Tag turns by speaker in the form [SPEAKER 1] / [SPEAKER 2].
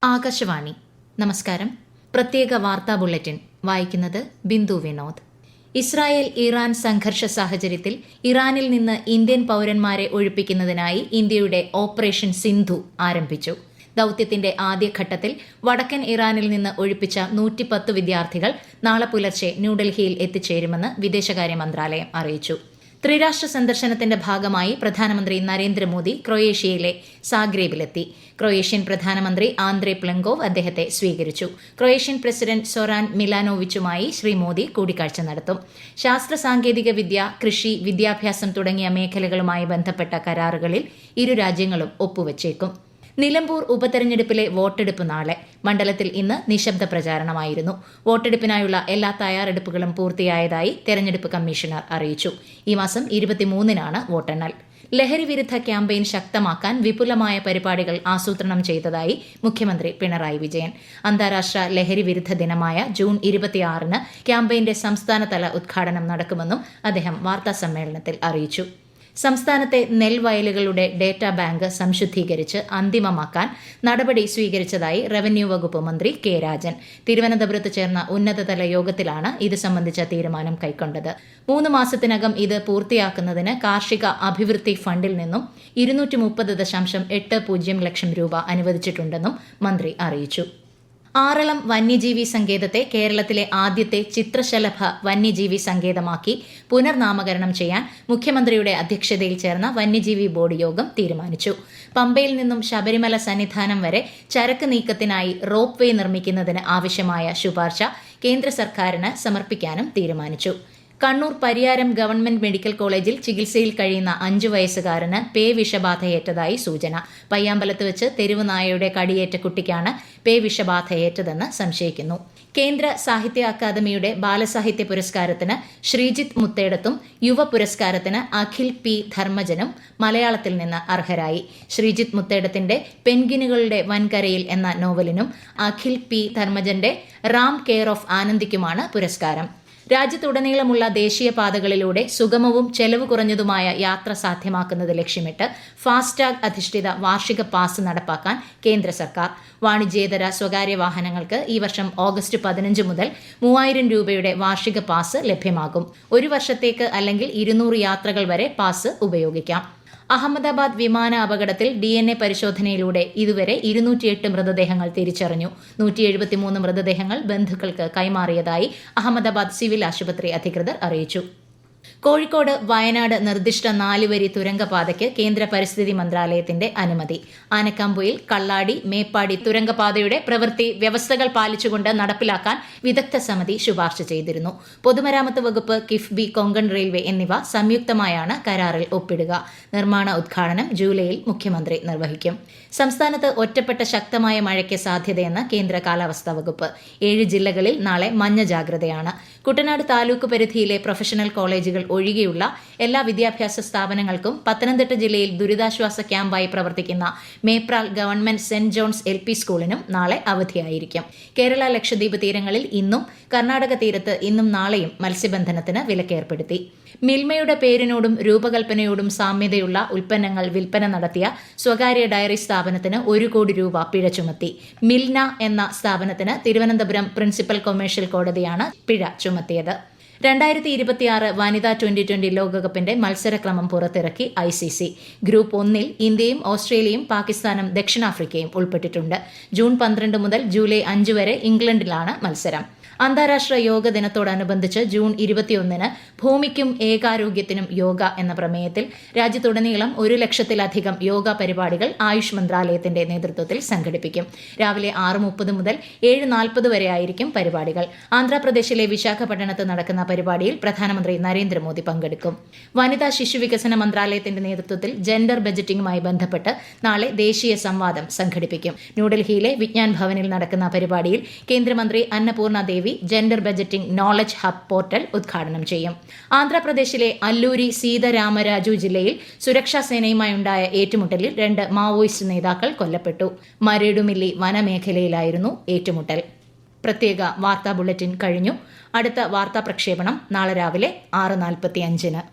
[SPEAKER 1] ആകാശവാണി നമസ്കാരം. പ്രത്യേക വാർത്താ ബുള്ളറ്റിൻ വായിക്കുന്നത് ബിന്ദു വിനോദ്. ഇസ്രായേൽ ഇറാൻ സംഘർഷ സാഹചര്യത്തിൽ ഇറാനിൽ നിന്ന് ഇന്ത്യൻ പൌരന്മാരെ ഒഴിപ്പിക്കുന്നതിനായി ഇന്ത്യയുടെ ഓപ്പറേഷൻ സിന്ധു ആരംഭിച്ചു. ദൌത്യത്തിന്റെ ആദ്യഘട്ടത്തിൽ വടക്കൻ ഇറാനിൽ നിന്ന് ഒഴിപ്പിച്ച 110 വിദ്യാർത്ഥികൾ നാളെ പുലർച്ചെ ന്യൂഡൽഹിയിൽ എത്തിച്ചേരുമെന്ന് വിദേശകാര്യ മന്ത്രാലയം അറിയിച്ചു. ത്രിരാഷ്ട്ര സന്ദർശനത്തിന്റെ ഭാഗമായി പ്രധാനമന്ത്രി നരേന്ദ്രമോദി ക്രൊയേഷ്യയിലെ സാഗ്രേബിലെത്തി. ക്രൊയേഷ്യൻ പ്രധാനമന്ത്രി ആന്ദ്രേ പ്ലങ്കോവ് അദ്ദേഹത്തെ സ്വീകരിച്ചു. ക്രൊയേഷ്യൻ പ്രസിഡന്റ് സൊറാൻ മിലാനോവിച്ചുമായി ശ്രീ മോദി കൂടിക്കാഴ്ച നടത്തും. ശാസ്ത്ര സാങ്കേതിക വിദ്യ, കൃഷി, വിദ്യാഭ്യാസം തുടങ്ങിയ മേഖലകളുമായി ബന്ധപ്പെട്ട കരാറുകളിൽ ഇരു രാജ്യങ്ങളും ഒപ്പുവച്ചേക്കും. നിലമ്പൂർ ഉപതെരഞ്ഞെടുപ്പിലെ വോട്ടെടുപ്പ് നാളെ. മണ്ഡലത്തിൽ ഇന്ന് നിശബ്ദ പ്രചാരണമായിരുന്നു. വോട്ടെടുപ്പിനായുള്ള എല്ലാ തയ്യാറെടുപ്പുകളും പൂർത്തിയായതായി തെരഞ്ഞെടുപ്പ് കമ്മീഷണർ അറിയിച്ചു. ഈ മാസം 23-നാണ് വോട്ടെണ്ണൽ. ലഹരി വിരുദ്ധ ക്യാമ്പയിൻ ശക്തമാക്കാൻ വിപുലമായ പരിപാടികൾ ആസൂത്രണം ചെയ്തതായി മുഖ്യമന്ത്രി പിണറായി വിജയൻ. അന്താരാഷ്ട്ര ലഹരി വിരുദ്ധ ദിനമായ ജൂൺ 26-ന് ക്യാമ്പയിന്റെ സംസ്ഥാനതല ഉദ്ഘാടനം നടക്കുമെന്നും അദ്ദേഹം വാർത്താസമ്മേളനത്തിൽ അറിയിച്ചു. സംസ്ഥാനത്തെ നെൽവയലുകളുടെ ഡേറ്റാ ബാങ്ക് സംശുദ്ധീകരിച്ച് അന്തിമമാക്കാൻ നടപടി സ്വീകരിച്ചതായി റവന്യൂ വകുപ്പ് മന്ത്രി കെ രാജൻ. തിരുവനന്തപുരത്ത് ചേർന്ന ഉന്നതതല യോഗത്തിലാണ് ഇത് സംബന്ധിച്ച തീരുമാനം കൈക്കൊണ്ടത്. 3 മാസത്തിനകം ഇത് പൂർത്തിയാക്കുന്നതിന് കാർഷിക അഭിവൃദ്ധി ഫണ്ടിൽ നിന്നും 230.80 ലക്ഷം രൂപ അനുവദിച്ചിട്ടുണ്ടെന്നും മന്ത്രി അറിയിച്ചു. ആറളം വന്യജീവി സങ്കേതത്തെ കേരളത്തിലെ ആദ്യത്തെ ചിത്രശലഭ വന്യജീവി സങ്കേതമാക്കി പുനർനാമകരണം ചെയ്യാൻ മുഖ്യമന്ത്രിയുടെ അധ്യക്ഷതയിൽ ചേർന്ന വന്യജീവി ബോർഡ് യോഗം തീരുമാനിച്ചു. പമ്പയിൽ നിന്നും ശബരിമല സന്നിധാനം വരെ ചരക്ക് നീക്കത്തിനായി റോപ്പ് വേ നിർമ്മിക്കുന്നതിന് ആവശ്യമായ ശുപാർശ കേന്ദ്ര സർക്കാരിന് സമർപ്പിക്കാനും തീരുമാനിച്ചു. കണ്ണൂർ പരിയാരം ഗവൺമെന്റ് മെഡിക്കൽ കോളേജിൽ ചികിത്സയിൽ കഴിയുന്ന 5 വയസ്സുകാരന് പേ വിഷബാധയേറ്റതായി സൂചന. പയ്യാമ്പലത്ത് വെച്ച് തെരുവ് നായയുടെ കടിയേറ്റ കുട്ടിക്കാണ് പേ വിഷബാധയേറ്റതെന്ന് സംശയിക്കുന്നു. കേന്ദ്ര സാഹിത്യ അക്കാദമിയുടെ ബാലസാഹിത്യ പുരസ്കാരത്തിന് ശ്രീജിത്ത് മുത്തേടത്തും യുവ പുരസ്കാരത്തിന് അഖിൽ പി ധർമ്മജനും മലയാളത്തിൽ നിന്ന് അർഹരായി. ശ്രീജിത്ത് മുത്തേടത്തിന്റെ പെൻഗിനുകളുടെ വൻകരയിൽ എന്ന നോവലിനും അഖിൽ പി ധർമ്മജന്റെ റാം കെയർ ഓഫ് ആനന്ദിക്കുമാണ് പുരസ്കാരം. രാജ്യത്തുടനീളമുള്ള ദേശീയപാതകളിലൂടെ സുഗമവും ചെലവ് കുറഞ്ഞതുമായ യാത്ര സാധ്യമാക്കുന്നത് ലക്ഷ്യമിട്ട് ഫാസ്ടാഗ് അധിഷ്ഠിത വാർഷിക പാസ് നടപ്പാക്കാൻ കേന്ദ്ര സർക്കാർ. വാണിജ്യേതര സ്വകാര്യ വാഹനങ്ങൾക്ക് ഈ വർഷം ഓഗസ്റ്റ് 15 മുതൽ 3000 രൂപയുടെ വാർഷിക പാസ് ലഭ്യമാകും. 1 വർഷത്തേക്ക് അല്ലെങ്കിൽ 200 യാത്രകൾ വരെ പാസ് ഉപയോഗിക്കാം. അഹമ്മദാബാദ് വിമാന അപകടത്തിൽ DNA പരിശോധനയിലൂടെ ഇതുവരെ 208 മൃതദേഹങ്ങൾ തിരിച്ചറിഞ്ഞു. 173 മൃതദേഹങ്ങൾ ബന്ധുക്കൾക്ക് കൈമാറിയതായി അഹമ്മദാബാദ് സിവിൽ ആശുപത്രി അധികൃതർ അറിയിച്ചു. കോഴിക്കോട് വയനാട് നിർദ്ദിഷ്ട 4 വരി തുരങ്കപാതയ്ക്ക് കേന്ദ്ര പരിസ്ഥിതി മന്ത്രാലയത്തിന്റെ അനുമതി. ആനക്കാംപൊയിൽ കള്ളാടി മേപ്പാടി തുരങ്കപാതയുടെ പ്രവൃത്തി വ്യവസ്ഥകൾ പാലിച്ചുകൊണ്ട് നടപ്പിലാക്കാൻ വിദഗ്ധ സമിതി ശുപാർശ ചെയ്തിരുന്നു. പൊതുമരാമത്ത് വകുപ്പ്, കിഫ്ബി, കൊങ്കൺ റെയിൽവേ എന്നിവ സംയുക്തമായാണ് കരാറിൽ ഒപ്പിടുക. നിർമ്മാണ ഉദ്ഘാടനം ജൂലൈയിൽ മുഖ്യമന്ത്രി നിർവഹിക്കും. സംസ്ഥാനത്ത് ഒറ്റപ്പെട്ട ശക്തമായ മഴയ്ക്ക് സാധ്യതയെന്ന് കേന്ദ്ര കാലാവസ്ഥാ വകുപ്പ്. 7 ജില്ലകളിൽ നാളെ മഞ്ഞ ജാഗ്രതയാണ്. കുട്ടനാട് താലൂക്ക് പരിധിയിലെ പ്രൊഫഷണൽ കോളേജുകൾ ഒഴികെയുള്ള എല്ലാ വിദ്യാഭ്യാസ സ്ഥാപനങ്ങൾക്കും പത്തനംതിട്ട ജില്ലയിൽ ദുരിതാശ്വാസ ക്യാമ്പായി പ്രവർത്തിക്കുന്ന Mepral government saint John's LP സ്കൂളിനും നാളെ അവധിയായിരിക്കും. കേരള ലക്ഷദ്വീപ് തീരങ്ങളിൽ ഇന്നും കർണാടക തീരത്ത് ഇന്നും നാളെയും മത്സ്യബന്ധനത്തിന് വിലക്കേർപ്പെടുത്തി. മിൽമയുടെ പേരിനോടും രൂപകൽപ്പനയോടും സാമ്യതയുള്ള ഉൽപ്പന്നങ്ങൾ വിൽപ്പന നടത്തിയ സ്വകാര്യ ഡയറി സ്ഥാപനത്തിന് 1 കോടി രൂപ പിഴ ചുമത്തി. മിൽന എന്ന സ്ഥാപനത്തിന് തിരുവനന്തപുരം പ്രിൻസിപ്പൽ കൊമേഴ്ഷ്യൽ കോടതിയാണ് പിഴ ചുമത്തിയത്. 2026 വനിതാ T20 ലോകകപ്പിന്റെ മത്സരക്രമം പുറത്തിറക്കി ICC. ഗ്രൂപ്പ് 1-ൽ ഇന്ത്യയും ഓസ്ട്രേലിയയും പാകിസ്ഥാനും ദക്ഷിണാഫ്രിക്കയും ഉൾപ്പെട്ടിട്ടുണ്ട്. ജൂൺ 12 മുതൽ ജൂലൈ 5 വരെ ഇംഗ്ലണ്ടിലാണ് മത്സരം. അന്താരാഷ്ട്ര യോഗ ദിനത്തോടനുബന്ധിച്ച് ജൂൺ 21-ന് ഭൂമിക്കും ഏകാരോഗ്യത്തിനും യോഗ എന്ന പ്രമേയത്തിൽ രാജ്യത്തുടനീളം 1 ലക്ഷത്തിലധികം യോഗ പരിപാടികൾ ആയുഷ് മന്ത്രാലയത്തിന്റെ നേതൃത്വത്തിൽ സംഘടിപ്പിക്കും. രാവിലെ 6:30 മുതൽ 7:40 വരെ ആയിരിക്കും പരിപാടികൾ. ആന്ധ്രാപ്രദേശിലെ വിശാഖപട്ടണത്ത് നടക്കുന്ന പരിപാടിയിൽ പ്രധാനമന്ത്രി നരേന്ദ്രമോദി പങ്കെടുക്കും. വനിതാ ശിശുവികസന മന്ത്രാലയത്തിന്റെ നേതൃത്വത്തിൽ ജെൻഡർ ബജറ്റിംഗുമായി ബന്ധപ്പെട്ട് നാളെ ദേശീയ സംവാദം സംഘടിപ്പിക്കും. ന്യൂഡൽഹിയിലെ വിജ്ഞാൻ ഭവനിൽ നടക്കുന്ന പരിപാടിയിൽ കേന്ദ്രമന്ത്രി Annapurna Devi gender budgeting knowledge hub portal ഉദ്ഘാടനം ചെയ്യും. ആന്ധ്രാപ്രദേശിലെ അല്ലൂരി സീതാരാമരാജു ജില്ലയിൽ സുരക്ഷാ സേനയുമായുണ്ടായ ഏറ്റുമുട്ടലിൽ 2 മാവോയിസ്റ്റ് നേതാക്കൾ കൊല്ലപ്പെട്ടു. മരേഡുമില്ലി വനമേഖലയിലായിരുന്നു ഏറ്റുമുട്ടൽ. പ്രത്യേക വാർത്താ ബുള്ളറ്റിൻ കഴിഞ്ഞു. അടുത്ത വാർത്താ പ്രക്ഷേപണം നാളെ രാവിലെ 6:45-ന്.